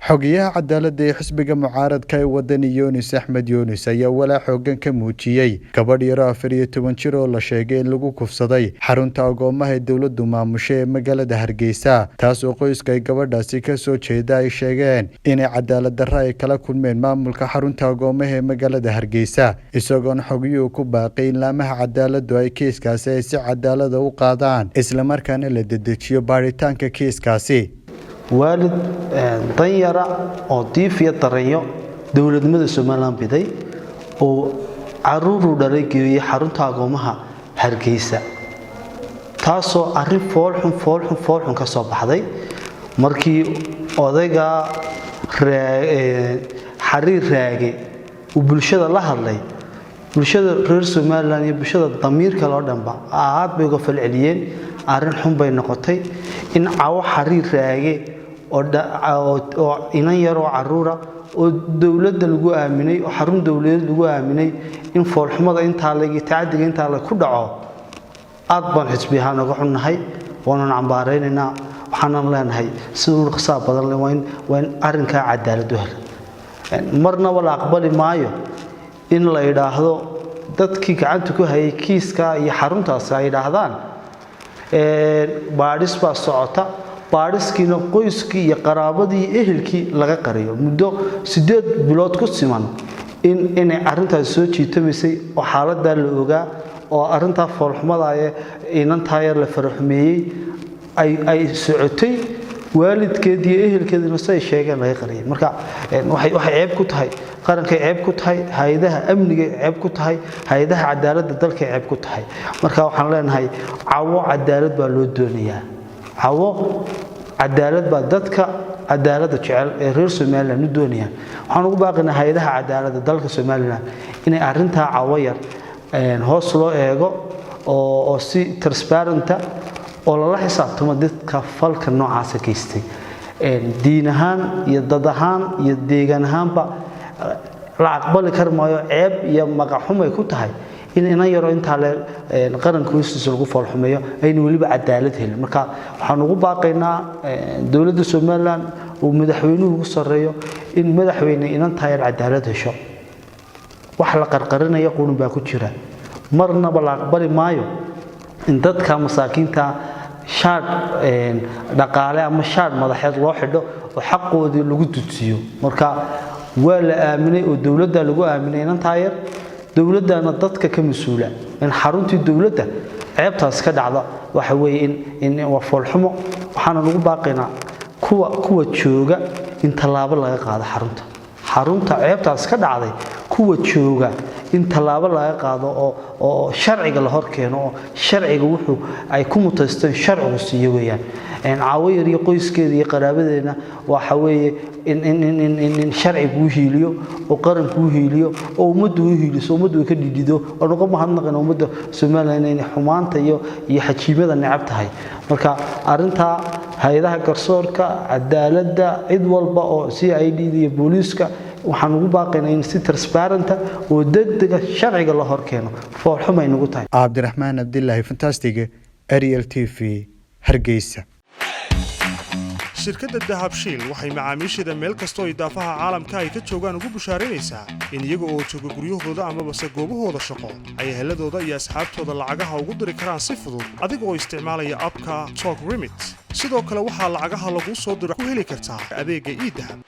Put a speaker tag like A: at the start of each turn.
A: xogayaha cadaaladda ee xisbiga mucaaradka ee Wadani Yunis Axmed Yunis ayaa walaa xoogan ka muujiyay gabadh yar 14 jir oo la sheegay in lagu kufsaday xarunta Agoomaha ee dawladdu maamusho ee magaalada Hargeisa taas oo qoyska ay gabadhaasi ka soo jeeda ay sheegeen in cadaalad darro ay kala kulmeen maamulka xarunta Agoomaha ee magaalada Hargeisa isagoo xogiyuhu ku baaqay in laamaha cadaaladdu ay kiiskaasi ay si cadaalad u qaadaan isla markaana la dedejiyo baaritaanka kiiskaasi
B: والد طيارة أو ضيفية طرية دولة مدة سومالان بدي وعرور دريجي حرنت أقومها هرجيسة تاسو عرف فولحن كصوب حدي مركي أضيجا حرير راجي وبالشدة الله هاللي بالشدة غير سومالان بالشدة الضمير كالأردن بع عاد بيقف العليين عرن حم بين نقطي إن عوا حرير راجي oo inan yar oo caruura oo dawladda lagu aaminay oo xarun dawladeed lagu aaminay in foolxumada inta la taadiga inta la ku dhaco aad baan xisbiyahan uga xunnahay waana Cambaareeyna waxaan leenahay sidoo qisaab badan leh waan arinka cadaalad u hel marna wala aqbali maayo in la yiraahdo dadkii gacanta ku hayay kiiska iyo xaruntaas ay yiraahdaan baadhis baa socota baariskiina qoyskii iyo qaraabadii ehelkii laga qariyo muddo 8 bilood ku siman in arintaas soo jiitamisay oo xaaladda la ogaa oo arinta foolxumada ay inantaa yar la faraxmeeyay ay socotay waalidkeedii iyo ehelkeedina say sheegeen laga qariyay marka waxay ceeb ku tahay qaranka ceeb ku tahay hay'adaha amniga ceeb ku tahay hay'adaha cadaaladda dalka ceeb ku tahay marka waxaan leenahay caawo cadaalad baa loo doonayaa عاو عدالة بدتك عدالة جعل غير سومالي ندونيا وحنا باقينا هيدها عدالة دلك سومالي إن أرنتها عوير هوصلوا إيجو أو سي ترسبارنتا ولا حساب تمدت كفلك النوع عسكيستي دينهان يددهان يديجنهان با العقبال كرمايو عيب يا مقحوم يكوتهاي إن يرى أنت على القرن كويس الجوف والحمية أين ولي عدالته المركا حنقول باقينا دولة الصومال ومدحوينه وصريه إن مدحوينه إن أنت هاي العدالة شو وحلا قرقرنا يقولون باكوتشرا مرنا بالعقبال مايو إن تدك مساكين تا شاد دقالة أما شاد مدحيات واحدة وحقه ذي لوجود تسيو مركا ولا آمنة والدولة ده لجوا آمنة إن أنت هاي دولة أنا ضدك كمسؤولة إن حرونت الدولة عيبتها سكاد على وحوي إن وفول حمو وحنا نقول باقينا كوا تشوجا إن طلاب الله يقعد حرونت عيبتها سكاد على كوا تشوجا إن طلاب الله يقعد أو شرعي الله كأنه شرعي وحو أي كم تستن شرع وسيويا إن عوير يقيس كذا يقربنا وحوي إن شرعي بوهيليو وقرن بوهيليو أو مد وهيليو سو مد وكديدو ونقوم هنقنا ومد سمعنا إن حمان تيو يحكي ماذا نعبتها هاي مركا أرنتها هيدا كرسورك عدالة عيد والباء CID دي بوليسكا وحنقول باقينا إن سي ترسبارنتا ودقدق شرعي الله هركينه فورحما ينقطع
A: عبد الرحمن عبد الله فانتاستيك Eryal TV Hargeisa
C: shirkadda dahabshiil waxay macaamiisheeda meel kasta oo idaafaha caalamka ay ka joogaan ugu bushaarinaysaa in iyaga oo jooga guryahooda ama base goobahooda shaqo ay heladooda iyo asxaabtooda lacagaha ugu diri karaan si fudud adiga oo isticmaalaya abka Talk Remit sidoo kale waxaa lacagaha lagu soo diro ku heli kartaa adeegga e-dahab